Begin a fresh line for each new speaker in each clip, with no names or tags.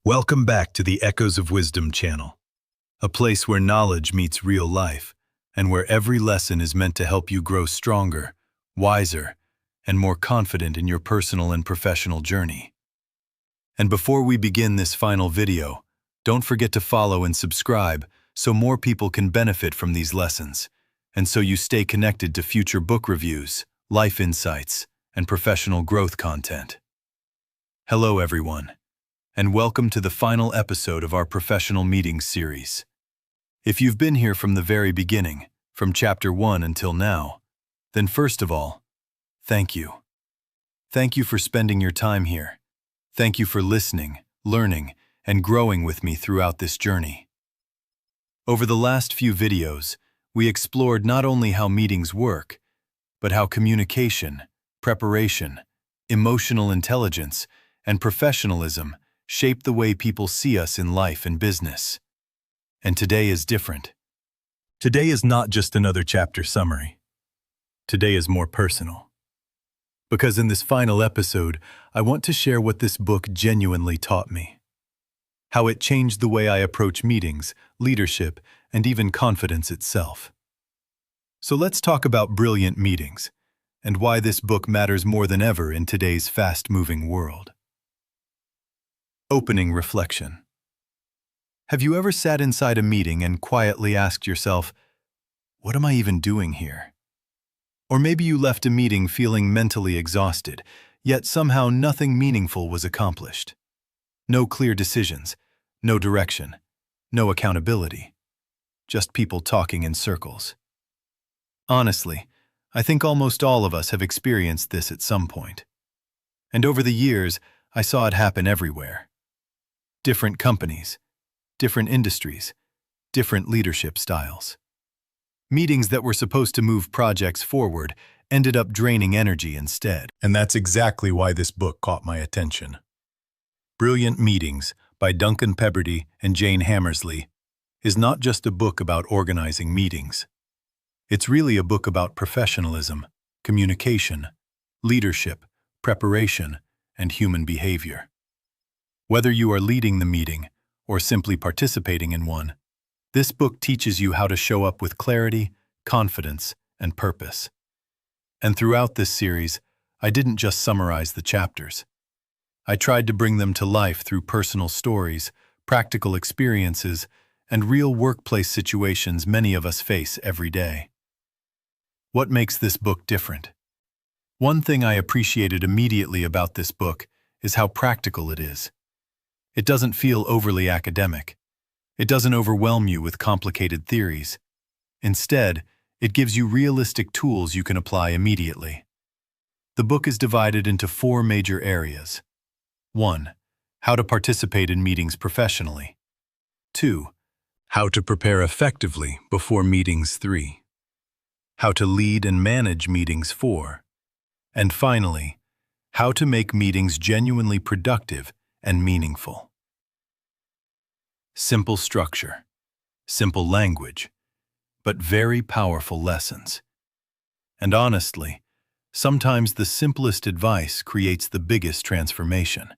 Welcome back to the Echoes of Wisdom channel, a place where knowledge meets real life and where every lesson is meant to help you grow stronger, wiser, and more confident in your personal and professional journey. And before we begin this final video, don't forget to follow and subscribe so more people can benefit from these lessons, and so you stay connected to future book reviews, life insights, and professional growth content. Hello everyone, and welcome to the final episode of our Professional Meetings series. If you've been here from the very beginning, from Chapter 1 until now, then first of all, thank you. Thank you for spending your time here. Thank you for listening, learning, and growing with me throughout this journey. Over the last few videos, we explored not only how meetings work, but how communication, preparation, emotional intelligence, and professionalism shape the way people see us in life and business. And today is different. Today is not just another chapter summary. Today is more personal. Because in this final episode, I want to share what this book genuinely taught me. How it changed the way I approach meetings, leadership, and even confidence itself. So let's talk about brilliant meetings, and why this book matters more than ever in today's fast-moving world. Opening reflection. Have you ever sat inside a meeting and quietly asked yourself, what am I even doing here? Or maybe you left a meeting feeling mentally exhausted, yet somehow nothing meaningful was accomplished. No clear decisions, no direction, no accountability. Just people talking in circles. Honestly, I think almost all of us have experienced this at some point. And over the years, I saw it happen everywhere. Different companies, different industries, different leadership styles. Meetings that were supposed to move projects forward ended up draining energy instead. And that's exactly why this book caught my attention. Brilliant Meetings by Duncan Peberdy and Jane Hammersley is not just a book about organizing meetings. It's really a book about professionalism, communication, leadership, preparation, and human behavior. Whether you are leading the meeting or simply participating in one, this book teaches you how to show up with clarity, confidence, and purpose. And throughout this series, I didn't just summarize the chapters. I tried to bring them to life through personal stories, practical experiences, and real workplace situations many of us face every day. What makes this book different? One thing I appreciated immediately about this book is how practical it is. It doesn't feel overly academic. It doesn't overwhelm you with complicated theories. Instead, it gives you realistic tools you can apply immediately. The book is divided into 4 major areas. 1. How to participate in meetings professionally. 2. How to prepare effectively before meetings. 3. How to lead and manage meetings. 4. And finally, how to make meetings genuinely productive and meaningful. Simple structure, simple language, but very powerful lessons. And honestly, sometimes the simplest advice creates the biggest transformation.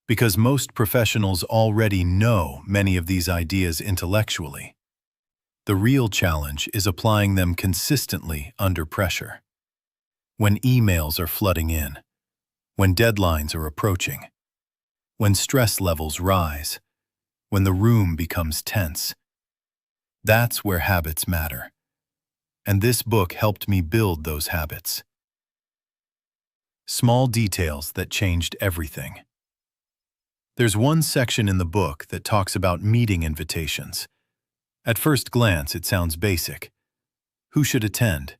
Because most professionals already know many of these ideas intellectually. The real challenge is applying them consistently under pressure. When emails are flooding in, when deadlines are approaching, when stress levels rise, when the room becomes tense. That's where habits matter. And this book helped me build those habits. Small details that changed everything. There's one section in the book that talks about meeting invitations. At first glance, it sounds basic. Who should attend?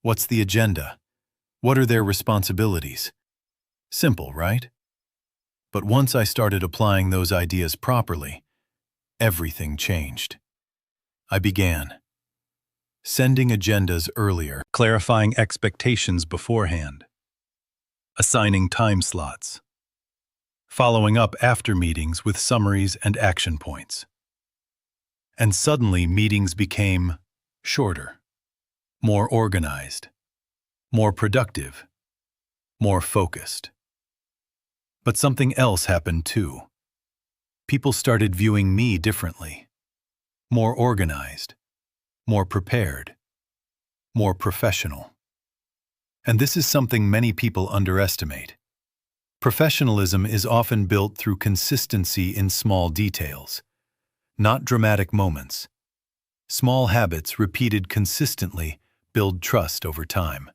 What's the agenda? What are their responsibilities? Simple, right? But once I started applying those ideas properly, everything changed. I began sending agendas earlier, clarifying expectations beforehand, assigning time slots, following up after meetings with summaries and action points. And suddenly meetings became shorter, more organized, more productive, more focused. But something else happened too. people started viewing me differently. More organized, more prepared, more professional. And this is something many people underestimate. Professionalism is often built through consistency in small details, not dramatic moments. Small habits repeated consistently build trust over time.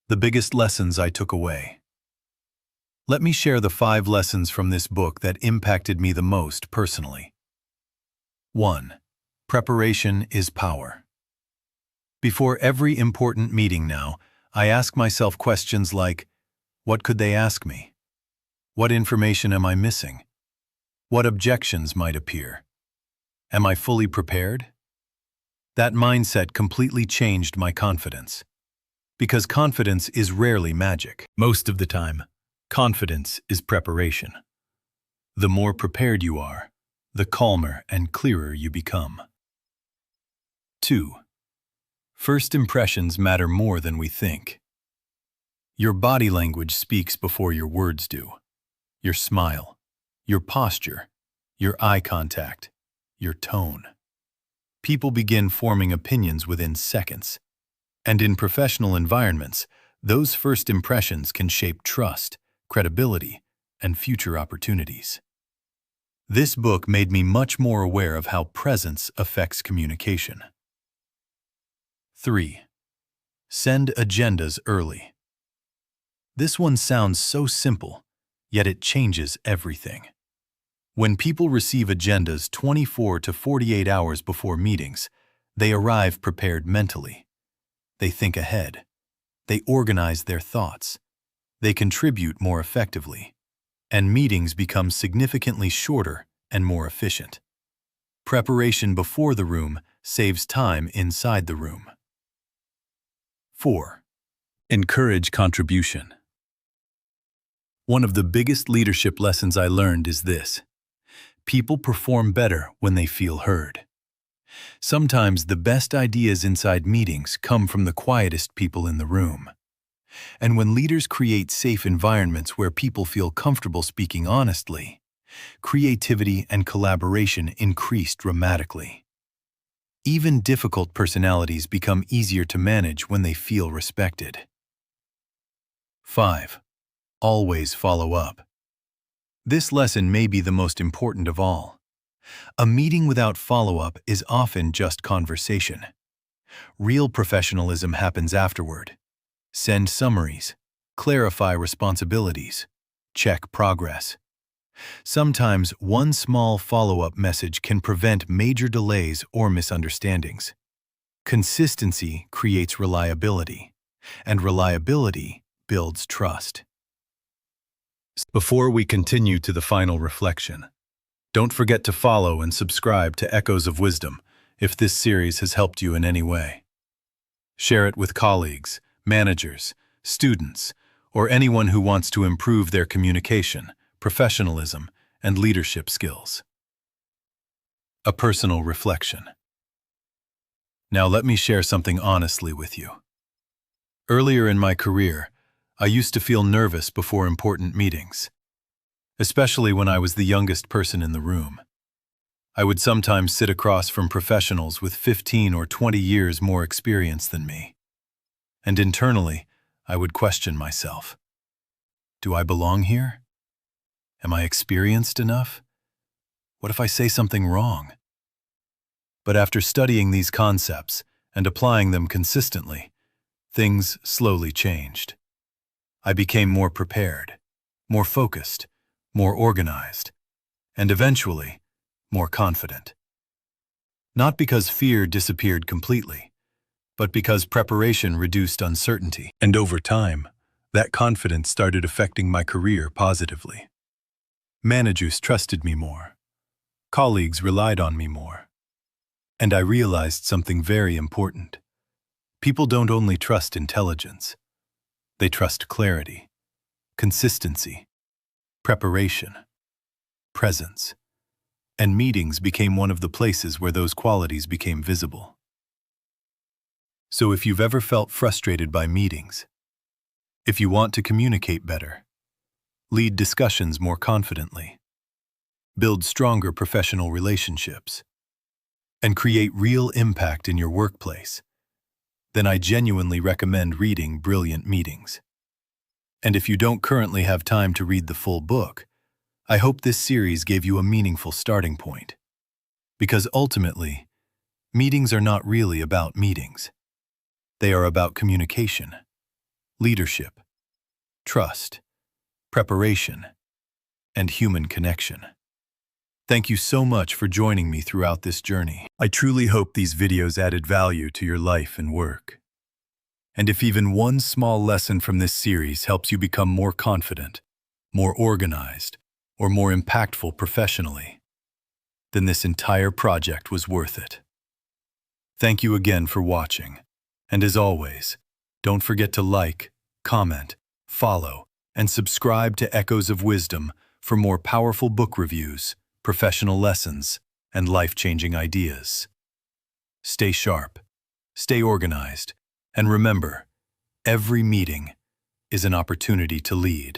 The biggest lessons I took away. Let me share the 5 lessons from this book that impacted me the most personally. 1. Preparation is power. Before every important meeting now, I ask myself questions like, what could they ask me? What information am I missing? What objections might appear? Am I fully prepared? That mindset completely changed my confidence. Because confidence is rarely magic. Most of the time, confidence is preparation. The more prepared you are, the calmer and clearer you become. 2. First impressions matter more than we think. Your body language speaks before your words do. Your smile, your posture, your eye contact, your tone. People begin forming opinions within seconds. And in professional environments, those first impressions can shape trust, credibility, and future opportunities. This book made me much more aware of how presence affects communication. 3. Send agendas early. This one sounds so simple, yet it changes everything. When people receive agendas 24 to 48 hours before meetings, they arrive prepared mentally. They think ahead. They organize their thoughts. They contribute more effectively. And meetings become significantly shorter and more efficient. Preparation before the room saves time inside the room. 4. Encourage contribution. One of the biggest leadership lessons I learned is this: people perform better when they feel heard. Sometimes the best ideas inside meetings come from the quietest people in the room. And when leaders create safe environments where people feel comfortable speaking honestly, creativity and collaboration increase dramatically. Even difficult personalities become easier to manage when they feel respected. 5. Always follow up. This lesson may be the most important of all. A meeting without follow-up is often just conversation. Real professionalism happens afterward. Send summaries, clarify responsibilities, check progress. Sometimes one small follow-up message can prevent major delays or misunderstandings. Consistency creates reliability, and reliability builds trust. Before we continue to the final reflection, don't forget to follow and subscribe to Echoes of Wisdom if this series has helped you in any way. Share it with colleagues, managers, students, or anyone who wants to improve their communication, professionalism, and leadership skills. A personal reflection. Now let me share something honestly with you. Earlier in my career, I used to feel nervous before important meetings, especially when I was the youngest person in the room. I would sometimes sit across from professionals with 15 or 20 years more experience than me. And internally, I would question myself. Do I belong here? Am I experienced enough? What if I say something wrong? But after studying these concepts and applying them consistently, things slowly changed. I became more prepared, more focused, more organized, and eventually, more confident. Not because fear disappeared completely, but because preparation reduced uncertainty. And over time, that confidence started affecting my career positively. Managers trusted me more. Colleagues relied on me more. And I realized something very important. People don't only trust intelligence. They trust clarity, consistency, preparation, presence. And meetings became one of the places where those qualities became visible. So if you've ever felt frustrated by meetings, if you want to communicate better, lead discussions more confidently, build stronger professional relationships, and create real impact in your workplace, then I genuinely recommend reading Brilliant Meetings. And if you don't currently have time to read the full book, I hope this series gave you a meaningful starting point. Because ultimately, meetings are not really about meetings. They are about communication, leadership, trust, preparation, and human connection. Thank you so much for joining me throughout this journey. I truly hope these videos added value to your life and work. And if even one small lesson from this series helps you become more confident, more organized, or more impactful professionally, then this entire project was worth it. Thank you again for watching. And as always, don't forget to like, comment, follow, and subscribe to Echoes of Wisdom for more powerful book reviews, professional lessons, and life-changing ideas. Stay sharp, stay organized, and remember, every meeting is an opportunity to lead.